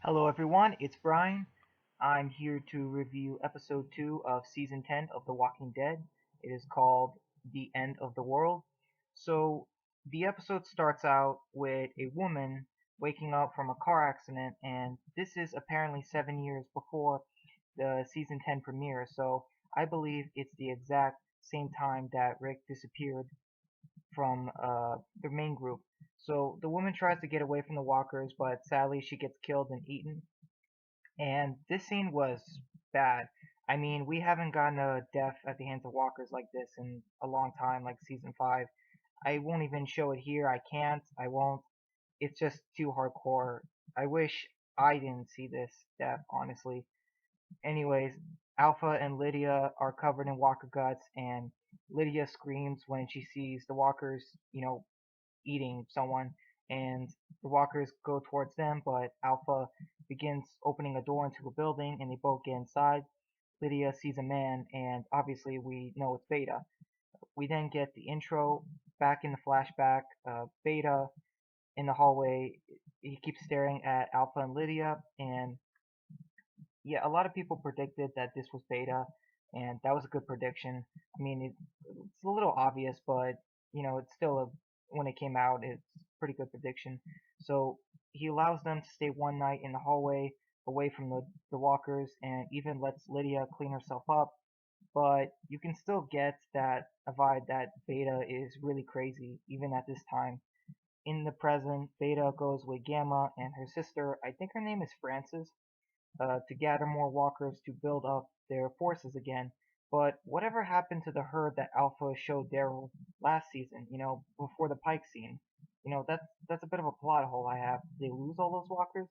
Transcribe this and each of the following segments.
Hello everyone, it's Brian. I'm here to review episode 2 of season 10 of The Walking Dead. It is called The End of the World. So, the episode starts out with a woman waking up from a car accident, and this is apparently 7 years before the season 10 premiere. So, I believe it's the exact same time that Rick disappeared from the main group. So, the woman tries to get away from the walkers, but sadly she gets killed and eaten, and this scene was bad. I mean, we haven't gotten a death at the hands of walkers like this in a long time, like season 5. I won't even show it here. I can't. I won't. It's just too hardcore. I wish I didn't see this death, honestly. Anyways, Alpha and Lydia are covered in walker guts, and Lydia screams when she sees the walkers, eating someone, and the walkers go towards them, but Alpha begins opening a door into a building, and they both get inside. Lydia sees a man, and obviously we know it's Beta. We then get the intro back in the flashback. Beta in the hallway, he keeps staring at Alpha and Lydia, and yeah, a lot of people predicted that this was Beta, and that was a good prediction. I mean, it's a little obvious, but it's still when it came out, it's a pretty good prediction. So he allows them to stay one night in the hallway, away from the walkers, and even lets Lydia clean herself up. But you can still get that a vibe that Beta is really crazy, even at this time. In the present, Beta goes with Gamma and her sister. I think her name is Frances, to gather more walkers to build up their forces again. But whatever happened to the herd that Alpha showed Daryl last season, before the Pike scene? That's a bit of a plot hole I have. Did they lose all those walkers?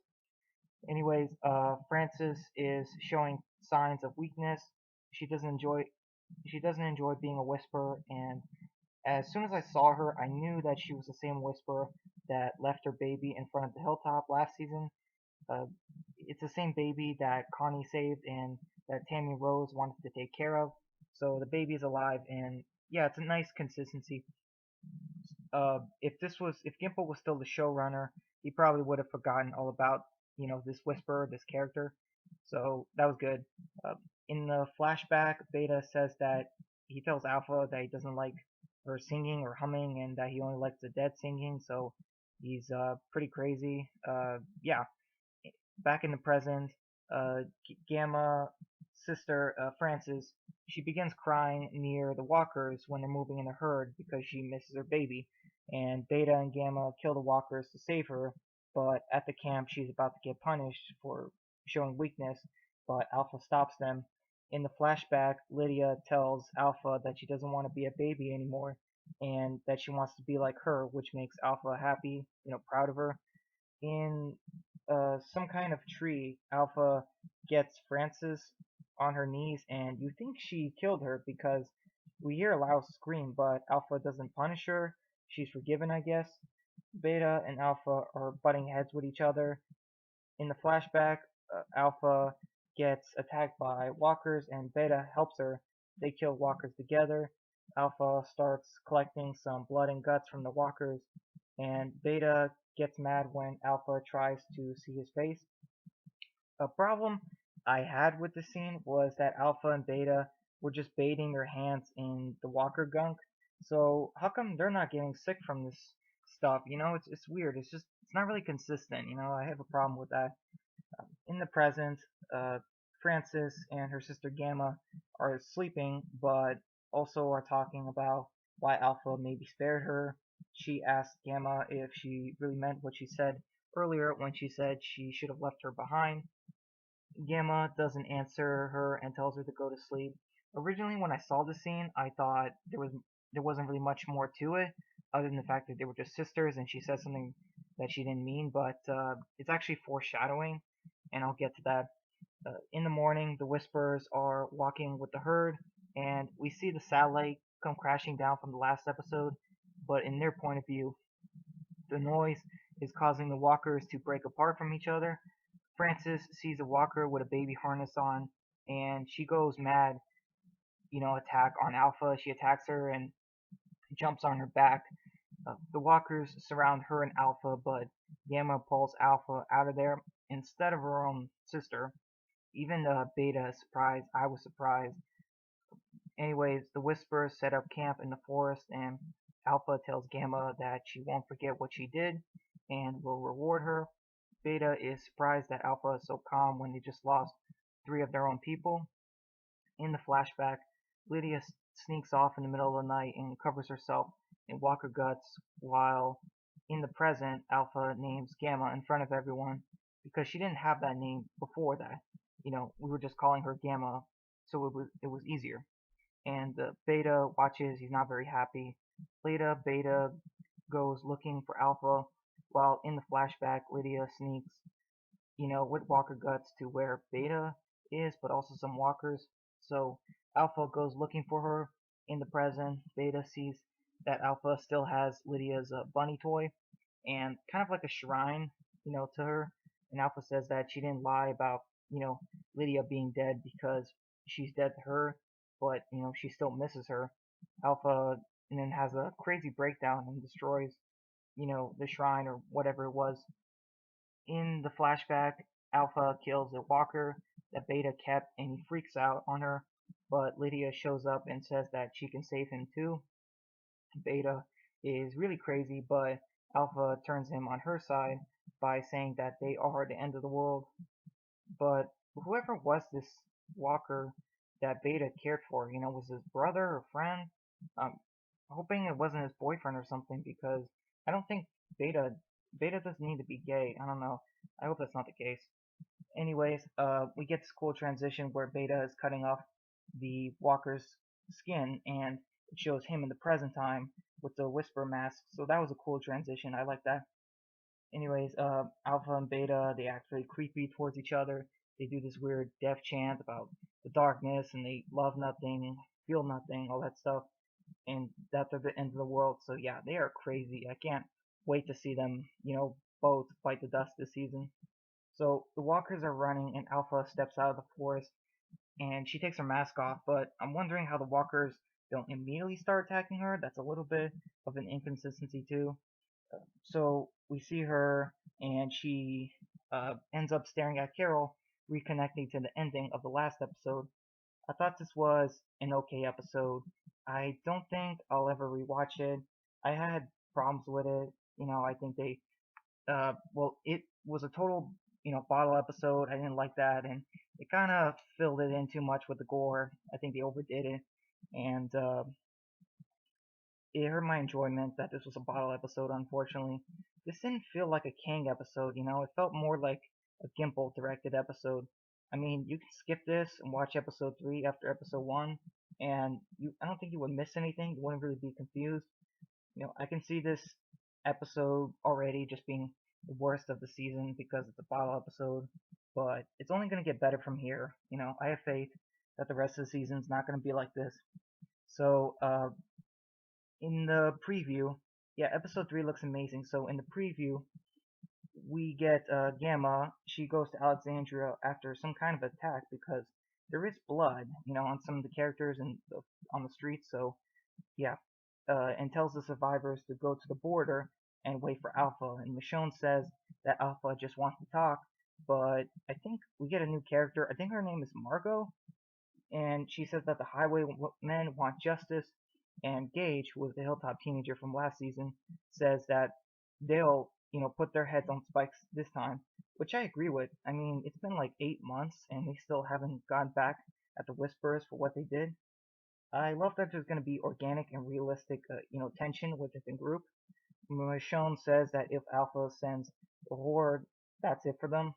Anyways, Frances is showing signs of weakness. She doesn't enjoy she doesn't enjoy being a whisperer, and as soon as I saw her, I knew that she was the same whisperer that left her baby in front of the hilltop last season. uh, it's the same baby that Connie saved and that Tammy Rose wanted to take care of. So the baby is alive, and yeah, it's a nice consistency. If Gimple was still the showrunner, he probably would have forgotten all about this Whisperer, this character. So that was good. Uh, in the flashback, Beta says that he tells Alpha that he doesn't like her singing or humming, and that he only likes the dead singing. So he's pretty crazy. Yeah, back in the present, Gamma sister Frances, she begins crying near the walkers when they're moving in a herd because she misses her baby. And Beta and Gamma kill the walkers to save her, but at the camp she's about to get punished for showing weakness, but Alpha stops them. In the flashback, Lydia tells Alpha that she doesn't want to be a baby anymore and that she wants to be like her, which makes Alpha happy, proud of her. In some kind of tree, Alpha gets Frances on her knees, and you think she killed her because we hear a loud scream, but Alpha doesn't punish her. She's forgiven, I guess. Beta and Alpha are butting heads with each other. In the flashback, Alpha gets attacked by walkers, and Beta helps her. They kill walkers together. Alpha starts collecting some blood and guts from the walkers, and Beta gets mad when Alpha tries to see his face. A problem I had with the scene was that Alpha and Beta were just bathing their hands in the walker gunk. So how come they're not getting sick from this stuff? It's weird. It's not really consistent. I have a problem with that. In the present, uh, Frances and her sister Gamma are sleeping, but also are talking about why Alpha maybe spared her. She asks Gamma if she really meant what she said earlier when she said she should have left her behind. Gamma doesn't answer her and tells her to go to sleep. Originally, when I saw the scene, I thought there wasn't really much more to it, other than the fact that they were just sisters and she said something that she didn't mean. But it's actually foreshadowing, and I'll get to that. In the morning, the Whisperers are walking with the herd, and we see the satellite come crashing down from the last episode. But in their point of view, the noise is causing the walkers to break apart from each other. Frances sees a walker with a baby harness on, and she goes mad, attack on Alpha. She attacks her and jumps on her back. The walkers surround her and Alpha, but Gamma pulls Alpha out of there. instead of her own sister. Even Beta is surprised. I was surprised. Anyways, the Whisperers set up camp in the forest, and Alpha tells Gamma that she won't forget what she did and will reward her. Beta is surprised that Alpha is so calm when they just lost three of their own people. In the flashback, Lydia sneaks off in the middle of the night and covers herself in Walker guts, while in the present, Alpha names Gamma in front of everyone because she didn't have that name before that. We were just calling her Gamma, so it was easier. And Beta watches. He's not very happy. Later, Beta goes looking for Alpha, while in the flashback, Lydia sneaks, with Walker guts to where Beta is, but also some walkers. So Alpha goes looking for her in the present. Beta sees that Alpha still has Lydia's bunny toy and kind of like a shrine, to her. And Alpha says that she didn't lie about, Lydia being dead because she's dead to her, but, she still misses her. Alpha and then has a crazy breakdown and destroys, the shrine or whatever it was. In the flashback, Alpha kills a walker that Beta kept and he freaks out on her, but Lydia shows up and says that she can save him too. Beta is really crazy, but Alpha turns him on her side by saying that they are the end of the world. But whoever was this walker that Beta cared for, was his brother or friend? Um, hoping it wasn't his boyfriend or something because I don't think Beta Beta doesn't need to be gay. I don't know. I hope that's not the case. Anyways, we get this cool transition where Beta is cutting off the walker's skin and it shows him in the present time with the whisper mask. So that was a cool transition. I like that. Anyways, Alpha and Beta, they act really creepy towards each other. They do this weird death chant about the darkness and they love nothing, feel nothing, all that stuff. And that they're the end of the world. So yeah, they are crazy. I can't wait to see them, both fight the dust this season. So the walkers are running and Alpha steps out of the forest and she takes her mask off, but I'm wondering how the walkers don't immediately start attacking her. That's a little bit of an inconsistency too. So we see her and she ends up staring at Carol, reconnecting to the ending of the last episode. I thought this was an okay episode. I don't think I'll ever rewatch it. I had problems with it. I think it was a total, bottle episode. I didn't like that, and it kind of filled it in too much with the gore. I think they overdid it, and it hurt my enjoyment that this was a bottle episode, unfortunately. This didn't feel like a Kang episode, it felt more like a Gimple directed episode. I mean, you can skip this and watch episode 3 after episode 1, and I don't think you would miss anything. You wouldn't really be confused. I can see this episode already just being the worst of the season because it's a bottle episode, but it's only going to get better from here. I have faith that the rest of the season's not going to be like this. So, in the preview, yeah, episode 3 looks amazing. So in the preview, we get Gamma. She goes to Alexandria after some kind of attack because there is blood, on some of the characters and on the streets. So yeah, and tells the survivors to go to the border and wait for Alpha. And Michonne says that Alpha just wants to talk, but I think we get a new character. I think her name is Margot, and she says that the highwaymen want justice, and Gage, who was the hilltop teenager from last season, says that they'll, put their heads on spikes this time, which I agree with. I mean, it's been like 8 months, and they still haven't gone back at the Whisperers for what they did. I love that there's going to be organic and realistic, tension within the group. Michonne says that if Alpha sends the Horde, that's it for them.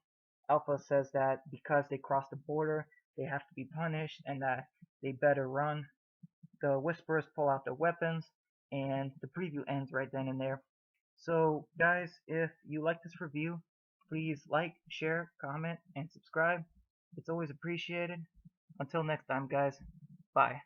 Alpha says that because they crossed the border, they have to be punished and that they better run. The Whisperers pull out their weapons, and the preview ends right then and there. So, guys, if you like this review, please like, share, comment, and subscribe. It's always appreciated. Until next time, guys. Bye.